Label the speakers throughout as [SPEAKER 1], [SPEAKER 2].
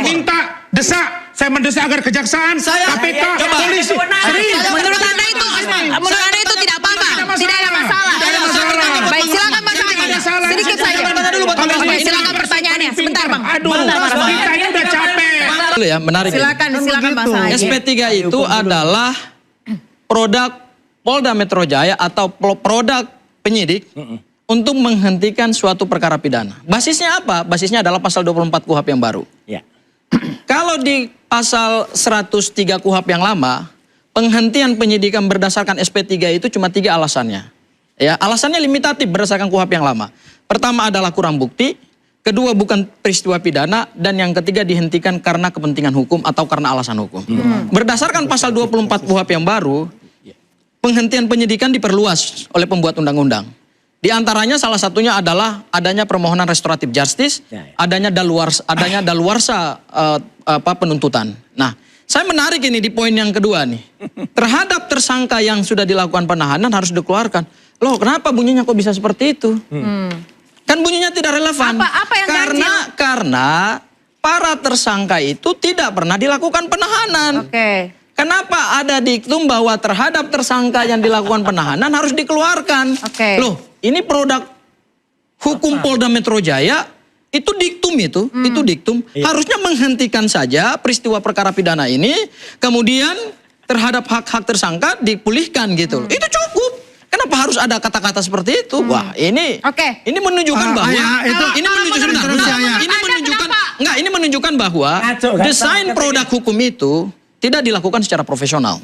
[SPEAKER 1] minta saya mendesak agar kejaksaan, KPK, polisi.
[SPEAKER 2] Menurut Anda itu tidak apa-apa, tidak ada masalah. Baik, silakan Bang Sanghaji. Sedikit saja. Oke, silakan pertanyaannya. Sebentar Bang.
[SPEAKER 1] Aduh, kita ini udah capek.
[SPEAKER 3] Ya, menarik.
[SPEAKER 2] Silakan Bang Sanghaji.
[SPEAKER 3] SP3 itu adalah produk Polda Metro Jaya atau produk penyidik untuk menghentikan suatu perkara pidana. Basisnya apa? Basisnya adalah pasal 24 KUHP yang baru.
[SPEAKER 4] Ya.
[SPEAKER 3] Kalau di pasal 103 KUHP yang lama, penghentian penyidikan berdasarkan SP3 itu cuma 3 alasannya. Ya, alasannya limitatif berdasarkan KUHP yang lama. Pertama adalah kurang bukti, kedua bukan peristiwa pidana, dan yang ketiga dihentikan karena kepentingan hukum atau karena alasan hukum. Berdasarkan pasal 24 KUHP yang baru, penghentian penyidikan diperluas oleh pembuat undang-undang. Di antaranya salah satunya adalah adanya permohonan restoratif justice, adanya daluarsa penuntutan. Nah, saya menarik ini di poin yang kedua nih. Terhadap tersangka yang sudah dilakukan penahanan harus dikeluarkan. Loh, kenapa bunyinya kok bisa seperti itu? Kan bunyinya tidak relevan.
[SPEAKER 2] Apa yang
[SPEAKER 3] karena para tersangka itu tidak pernah dilakukan penahanan. Kenapa ada diktum bahwa terhadap tersangka yang dilakukan penahanan harus dikeluarkan? Loh, ini produk hukum Polda Metro Jaya, itu diktum itu diktum. Harusnya menghentikan saja peristiwa perkara pidana ini, kemudian terhadap hak-hak tersangka dipulihkan gitu. Itu cukup. Kenapa harus ada kata-kata seperti itu? Wah, ini menunjukkan bahwa ini menunjukkan bahwa desain produk hukum itu tidak dilakukan secara profesional.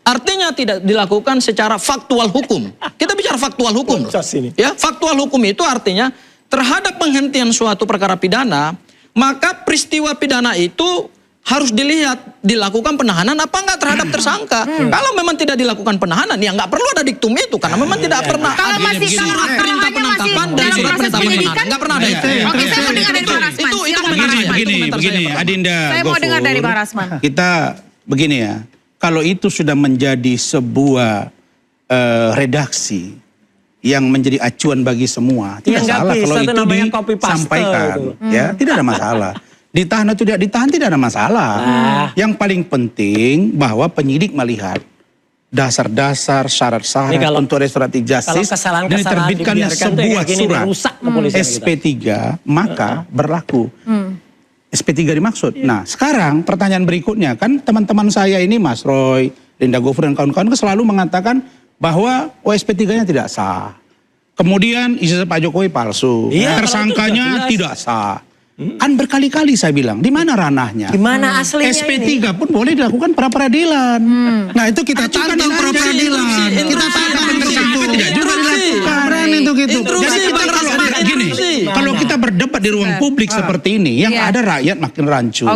[SPEAKER 3] Artinya tidak dilakukan secara faktual hukum. Kita bicara faktual hukum. Ya, faktual hukum itu artinya terhadap penghentian suatu perkara pidana, maka peristiwa pidana itu harus dilihat dilakukan penahanan apa enggak terhadap tersangka. Kalau memang tidak dilakukan penahanan, ya enggak perlu ada diktum itu karena memang tidak pernah
[SPEAKER 2] kalau masih
[SPEAKER 3] surat perintah penangkapan dan surat perintah penahanan. Enggak pernah ada itu.
[SPEAKER 2] Oke, saya mau dengar dari Bang Rasman.
[SPEAKER 1] Begini, Adinda.
[SPEAKER 2] Saya mau dengar dari Bang Rasman.
[SPEAKER 1] Kita begini ya, kalau itu sudah menjadi sebuah redaksi yang menjadi acuan bagi semua, tidak salah kalau itu disampaikan, ya tidak ada masalah. Ditahan atau tidak ditahan tidak ada masalah. Yang paling penting bahwa penyidik melihat dasar-dasar syarat-syarat untuk restoratif justice dan diterbitkannya sebuah surat SP3 maka berlaku. SP3 dimaksud. Nah, sekarang pertanyaan berikutnya, kan teman-teman saya ini Mas Roy, Linda Gofur dan kawan-kawan selalu mengatakan bahwa SP3-nya tidak sah. Kemudian ijazah Pak Jokowi palsu. Tersangkanya tidak sah. Kan berkali-kali saya bilang, di mana ranahnya?
[SPEAKER 4] Di mana aslinya
[SPEAKER 1] SP3 pun boleh dilakukan pra-peradilan. Nah, itu kita ajukan di pra-peradilan. Kita tantang tersangka tidak juga dilakukan itu gitu. Jadi kita kalau kita berdebat di ruang publik seperti ini, yang ada rakyat makin rancu.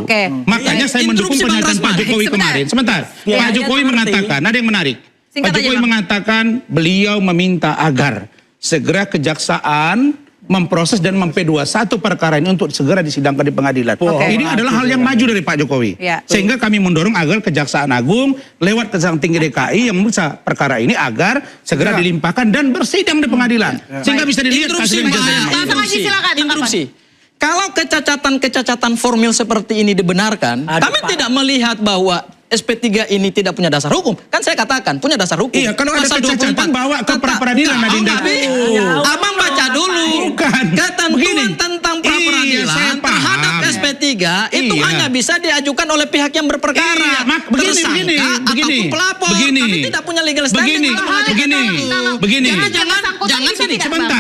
[SPEAKER 1] Makanya saya mendukung pernyataan Pak Jokowi kemarin. Sebentar, Pak Jokowi mengatakan, ada yang menarik. Pak Jokowi mengatakan beliau meminta agar segera kejaksaan memproses dan mem-P21 perkara ini untuk segera disidangkan di pengadilan. Ini adalah hal yang maju dari Pak Jokowi. Sehingga kami mendorong agar Kejaksaan Agung lewat Kejaksaan Tinggi DKI yang memeriksa perkara ini agar segera dilimpahkan dan bersidang di pengadilan. Sehingga bisa dilihat hasilnya.
[SPEAKER 3] Interupsi. Kalau kecacatan formil seperti ini dibenarkan, kami tidak melihat bahwa SP3 ini tidak punya dasar hukum. Kan saya katakan punya dasar hukum.
[SPEAKER 1] Iya, kalau ada kecacatan bawa ke pra-peradilan, Adinda.
[SPEAKER 3] Abang baca dulu. Ketentuan tentang pra-peradilan terhadap SP3 itu hanya bisa diajukan oleh pihak yang berperkara. Tersangka ataupun pelapor. Tapi tidak punya legal standing. Begini.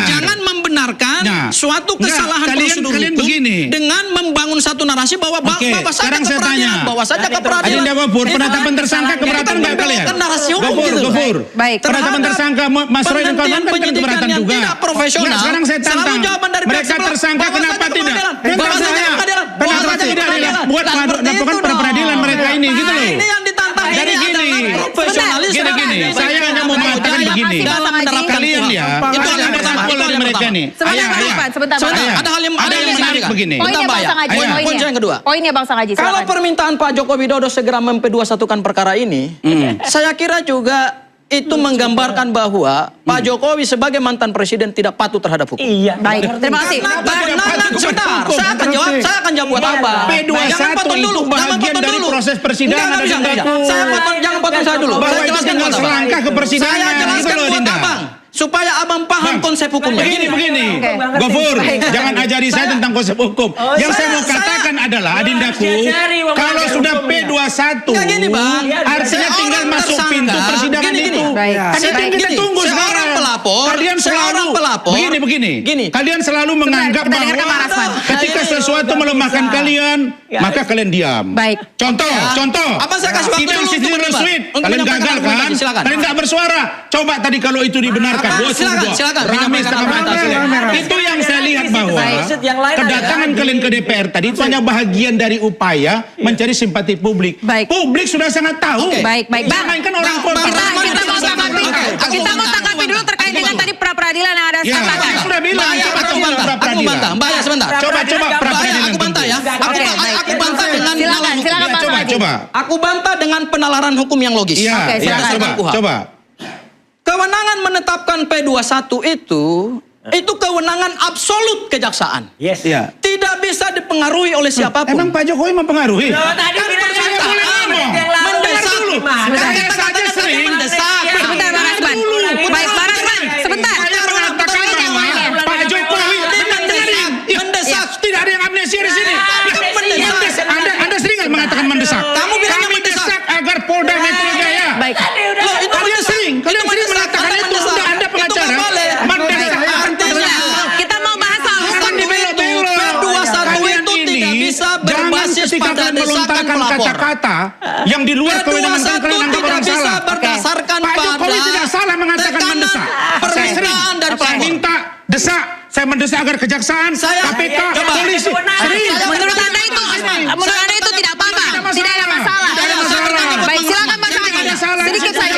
[SPEAKER 3] Jangan membenarkan suatu kesalahan prosedur hukum dengan membangun satu narasi bahwa bawa saja ke peradilan. Bawa saja ke peradilan.
[SPEAKER 1] Penetapan tersangka keberatan nggak kalian? Gofur.
[SPEAKER 2] Baik.
[SPEAKER 1] Penetapan tersangka Mas Roy dan kawan-kawan kan keberatan juga.
[SPEAKER 3] Tidak profesional.
[SPEAKER 1] Sekarang saya tantang. Mereka tersangka kenapa tidak? Kenapa tidak dibuat laporan peradilan mereka ini gitu loh.
[SPEAKER 3] Ini yang ditantang.
[SPEAKER 1] Jadi gini.
[SPEAKER 3] Profesionalisme.
[SPEAKER 1] Gini. Saya hanya mau mengatakan begini.
[SPEAKER 3] Dalam menerapkan
[SPEAKER 1] kalian ya. Itu yang pertama dari mereka nih.
[SPEAKER 2] Sebentar.
[SPEAKER 3] Ada hal yang menarik begini. Poin yang kedua.
[SPEAKER 2] Poinnya Bang Sanghaji.
[SPEAKER 3] Kalau permintaan Pak Joko Widodo segera mem-P21-kan perkara ini, saya kira juga itu menggambarkan bahwa Pak Jokowi sebagai mantan presiden tidak patuh terhadap hukum.
[SPEAKER 4] Iya.
[SPEAKER 2] Baik, terima kasih.
[SPEAKER 3] Sebentar, saya akan jawab buat apa.
[SPEAKER 1] P21 itu bagian dari proses persidangan.
[SPEAKER 3] Jangan potong saya dulu.
[SPEAKER 1] Bahwa
[SPEAKER 3] Saya
[SPEAKER 1] itu
[SPEAKER 3] jelaskan
[SPEAKER 1] tinggal
[SPEAKER 3] buat apa.
[SPEAKER 1] selangkah ke persidangan.
[SPEAKER 3] Saya jelaskan
[SPEAKER 1] Gitu loh,
[SPEAKER 3] buat
[SPEAKER 1] Dinda.
[SPEAKER 3] abang. Supaya abang paham konsep hukumnya.
[SPEAKER 1] Begini.
[SPEAKER 2] Oke.
[SPEAKER 1] Gofur,
[SPEAKER 2] Baik.
[SPEAKER 1] jangan ajari saya tentang konsep hukum. Yang saya mau katakan adalah, Adindaku, kalau sudah P21,
[SPEAKER 3] Nggak gini, Bang.
[SPEAKER 1] artinya tinggal
[SPEAKER 3] Seorang
[SPEAKER 1] masuk
[SPEAKER 3] tersangka.
[SPEAKER 1] pintu persidangan
[SPEAKER 3] Gini.
[SPEAKER 1] itu.
[SPEAKER 2] Baik.
[SPEAKER 1] Kan itu yang kita
[SPEAKER 3] Gini,
[SPEAKER 1] tunggu
[SPEAKER 3] seorang
[SPEAKER 1] sekarang.
[SPEAKER 3] pelapor,
[SPEAKER 1] Kalian
[SPEAKER 3] seorang
[SPEAKER 1] selalu,
[SPEAKER 3] pelapor.
[SPEAKER 1] begini.
[SPEAKER 3] Gini.
[SPEAKER 1] Kalian selalu menganggap
[SPEAKER 2] kita dengarkan Pak Rasman.
[SPEAKER 1] ketika sesuatu melemahkan kalian, maka kalian diam.
[SPEAKER 2] Baik.
[SPEAKER 1] Contoh.
[SPEAKER 3] Apa saya kasih waktu
[SPEAKER 1] Sidang
[SPEAKER 3] dulu
[SPEAKER 1] sistem
[SPEAKER 3] untuk berdebat?
[SPEAKER 1] resmi.
[SPEAKER 3] Untuk
[SPEAKER 1] Kalian
[SPEAKER 3] menyampaikan
[SPEAKER 1] gagal kan?
[SPEAKER 3] argumentasi, silakan.
[SPEAKER 1] Kalian nggak bersuara. Coba tadi kalau itu dibenarkan.
[SPEAKER 3] Apa?
[SPEAKER 1] Wah,
[SPEAKER 3] Silakan,
[SPEAKER 1] sudah.
[SPEAKER 3] silakan.
[SPEAKER 1] Rame
[SPEAKER 3] Menyampaikan
[SPEAKER 1] setengah mata.
[SPEAKER 3] argumentasi.
[SPEAKER 1] Itu yang saya lihat bahwa
[SPEAKER 4] Yang lain
[SPEAKER 1] kedatangan
[SPEAKER 4] ada.
[SPEAKER 1] kalian ke DPR tadi itu hanya bahagian dari upaya mencari simpati publik.
[SPEAKER 2] Baik.
[SPEAKER 1] Publik sudah sangat tahu.
[SPEAKER 3] Oke.
[SPEAKER 2] Baik. Bang,
[SPEAKER 1] Jangan kan orang kota.
[SPEAKER 2] kita mau tanggapi dulu terkait dengan tadi pra peradilan yang ada
[SPEAKER 1] Ya,
[SPEAKER 2] katakan.
[SPEAKER 1] saya sudah bilang.
[SPEAKER 3] Mbak,
[SPEAKER 1] Coba
[SPEAKER 3] aku
[SPEAKER 1] tunggu
[SPEAKER 3] bantah.
[SPEAKER 1] pra
[SPEAKER 3] Aku
[SPEAKER 1] peradilan.
[SPEAKER 3] bantah. Mbak, ya sebentar.
[SPEAKER 1] Coba pra
[SPEAKER 3] Mbak,
[SPEAKER 1] peradilan.
[SPEAKER 3] aku bantah ya.
[SPEAKER 2] Oke, baik.
[SPEAKER 3] Aku bantah dengan
[SPEAKER 2] Silakan,
[SPEAKER 3] hukum.
[SPEAKER 2] silakan, Pak Haji.
[SPEAKER 1] Coba.
[SPEAKER 3] Aku bantah dengan penalaran hukum yang logis.
[SPEAKER 1] Iya,
[SPEAKER 2] Oke,
[SPEAKER 1] iya,
[SPEAKER 2] silakan.
[SPEAKER 1] coba.
[SPEAKER 3] Kewenangan menetapkan P21 itu kewenangan absolut kejaksaan.
[SPEAKER 4] Yes.
[SPEAKER 1] Iya.
[SPEAKER 3] Tidak bisa dipengaruhi oleh siapapun.
[SPEAKER 1] Emang Pak Jokowi mempengaruhi?
[SPEAKER 4] Loh, tadi bilang
[SPEAKER 1] saya
[SPEAKER 4] mendesak.
[SPEAKER 1] boleh ngomong.
[SPEAKER 4] Yang lawan
[SPEAKER 3] Mendesak.
[SPEAKER 4] gimana?
[SPEAKER 1] Saya saja sering
[SPEAKER 3] mendesak.
[SPEAKER 2] Sebentar, Pak Rasman. Baik, Pak Rasman, sebentar.
[SPEAKER 1] Saya mengatakan bahwa Pak Jokowi
[SPEAKER 3] Mendesak.
[SPEAKER 1] Tidak ada yang amnesia di sini. Anda sering nggak mengatakan mendesak?
[SPEAKER 3] Kamu bilang
[SPEAKER 1] Kami
[SPEAKER 3] mendesak.
[SPEAKER 1] desak agar Polda Metro Jaya.
[SPEAKER 2] Baik.
[SPEAKER 3] Loh, itu
[SPEAKER 1] Kalian sering
[SPEAKER 3] mendesak.
[SPEAKER 1] mengatakan itu.
[SPEAKER 3] mendesak.
[SPEAKER 1] Sudah Anda pengacara.
[SPEAKER 3] Itu nggak boleh.
[SPEAKER 1] Mendesak artinya.
[SPEAKER 2] Kita mau bahas soal hukum.
[SPEAKER 1] Jangan dibelok-belok.
[SPEAKER 3] P21
[SPEAKER 1] Kalian
[SPEAKER 3] itu
[SPEAKER 1] ini
[SPEAKER 3] tidak bisa
[SPEAKER 1] jangan
[SPEAKER 3] berbasis
[SPEAKER 1] ketika
[SPEAKER 3] pada
[SPEAKER 1] kalian
[SPEAKER 3] desakan
[SPEAKER 1] melontarkan
[SPEAKER 3] pelapor.
[SPEAKER 1] kata-kata yang di luar kewenangan
[SPEAKER 3] P21
[SPEAKER 1] kalian anggap
[SPEAKER 3] tidak
[SPEAKER 1] orang
[SPEAKER 3] bisa
[SPEAKER 1] salah.
[SPEAKER 3] berdasarkan
[SPEAKER 1] Pak Jokowi
[SPEAKER 3] pada
[SPEAKER 1] tidak salah mengatakan
[SPEAKER 3] tekanan
[SPEAKER 1] mendesak. Saya sering.
[SPEAKER 3] permintaan dari
[SPEAKER 1] Saya
[SPEAKER 3] pelapor.
[SPEAKER 1] minta desak. Saya mendesak agar kejaksaan, KPK,
[SPEAKER 3] Coba.
[SPEAKER 1] polisi. Sering.
[SPEAKER 2] Menurut Anda itu tidak apa-apa? Tidak ada masalah.
[SPEAKER 1] Tidak ada masalah.
[SPEAKER 2] Baik, silakan Pak
[SPEAKER 1] Tidak ada salah.
[SPEAKER 2] Haji. Sedikit saja.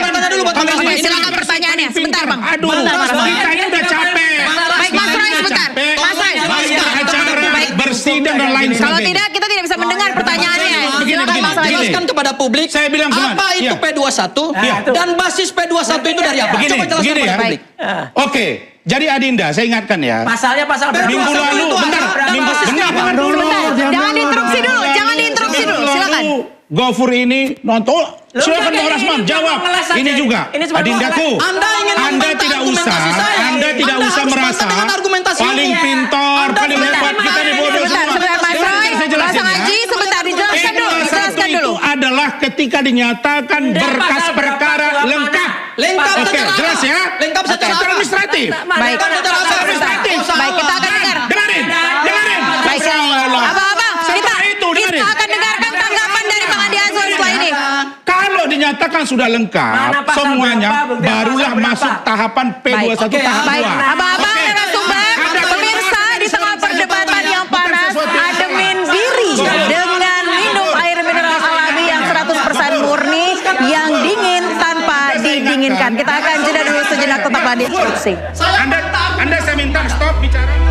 [SPEAKER 2] Oke, silakan pertanyaannya. Sebentar, Bang.
[SPEAKER 1] Aduh,
[SPEAKER 2] Sebentar, Pak Rasman.
[SPEAKER 1] kita ini udah capek.
[SPEAKER 2] Baik, Mas Roy, sebentar. Mas Roy,
[SPEAKER 1] Banyak acara,
[SPEAKER 2] Baik.
[SPEAKER 1] bersidang dan lain
[SPEAKER 2] Kalau
[SPEAKER 1] sebagainya.
[SPEAKER 2] tidak, kita tidak bisa mendengar pertanyaannya. Silakan Mas Roy.
[SPEAKER 3] Jelaskan kepada publik
[SPEAKER 1] Saya bilang
[SPEAKER 3] apa
[SPEAKER 1] kemarin,
[SPEAKER 3] itu
[SPEAKER 1] iya.
[SPEAKER 3] P21
[SPEAKER 4] Iya.
[SPEAKER 3] dan basis P21 itu dari apa?
[SPEAKER 1] Begini,
[SPEAKER 3] Coba jelaskan
[SPEAKER 1] begini
[SPEAKER 3] kepada
[SPEAKER 1] ya.
[SPEAKER 3] publik.
[SPEAKER 1] Oke, jadi Adinda, saya ingatkan ya.
[SPEAKER 4] Pasalnya pasal berapa?
[SPEAKER 1] Minggu lalu,
[SPEAKER 3] itu
[SPEAKER 1] bentar,
[SPEAKER 3] ada
[SPEAKER 1] minggu
[SPEAKER 3] basis
[SPEAKER 1] bentar,
[SPEAKER 3] apa?
[SPEAKER 2] Sebentar. Jangan diinterupsi dulu. Jangan diinterupsi dulu. Silakan.
[SPEAKER 1] Gofur ini nonton. Silakan Bang Rasman jawab. Ini juga. Adindaku.
[SPEAKER 3] Anda ingin
[SPEAKER 1] Anda
[SPEAKER 3] membantah
[SPEAKER 1] tidak usah.
[SPEAKER 3] argumentasi saya.
[SPEAKER 1] Anda tidak
[SPEAKER 3] Anda
[SPEAKER 1] usah
[SPEAKER 3] harus
[SPEAKER 1] merasa
[SPEAKER 3] bantah dengan argumentasi
[SPEAKER 1] paling
[SPEAKER 3] ilmiah.
[SPEAKER 1] pintar,
[SPEAKER 3] Anda
[SPEAKER 1] paling
[SPEAKER 3] sebentar.
[SPEAKER 1] hebat. Kita ini bodoh
[SPEAKER 2] Sebentar,
[SPEAKER 1] semua.
[SPEAKER 2] sebentar, Mas
[SPEAKER 1] Dengar,
[SPEAKER 2] Roy.
[SPEAKER 1] saya
[SPEAKER 2] Mas
[SPEAKER 1] jelasin ya.
[SPEAKER 2] Haji, sebentar. Dijelaskan dulu. Dijelaskan dulu.
[SPEAKER 1] Itu adalah ketika dinyatakan berkas perkara lengkap.
[SPEAKER 3] Lengkap
[SPEAKER 1] Oke,
[SPEAKER 3] secara apa?
[SPEAKER 1] jelas ya.
[SPEAKER 3] Lengkap secara
[SPEAKER 1] Secara
[SPEAKER 3] apa?
[SPEAKER 1] administratif.
[SPEAKER 2] Baik.
[SPEAKER 1] Administratif.
[SPEAKER 2] Baik, kita akan dengar.
[SPEAKER 1] Dengarin.
[SPEAKER 2] Baik,
[SPEAKER 1] Allah.
[SPEAKER 2] abang-abang,
[SPEAKER 1] Setelah itu, dengarin.
[SPEAKER 2] kita akan dengarkan tanggapan dari Bang Andi Azwar setelah ini.
[SPEAKER 1] Kalau dinyatakan sudah lengkap
[SPEAKER 4] Mana pasal
[SPEAKER 1] semuanya,
[SPEAKER 4] berapa, bukti
[SPEAKER 1] barulah
[SPEAKER 4] berapa?
[SPEAKER 1] masuk tahapan P21
[SPEAKER 3] Baik, oke,
[SPEAKER 1] tahap 2.
[SPEAKER 2] Baik, abang-abang
[SPEAKER 1] Oke.
[SPEAKER 2] narasumber,
[SPEAKER 1] Ada
[SPEAKER 2] pemirsa di tengah perdebatan yang panas,
[SPEAKER 1] sesuatu yang
[SPEAKER 2] ademin diri dengan minum air mineral alami yang 100% murni, yang dingin tanpa didinginkan. Kita akan jeda dulu sejenak, tetaplah di instruksi.
[SPEAKER 1] Anda saya minta stop bicara.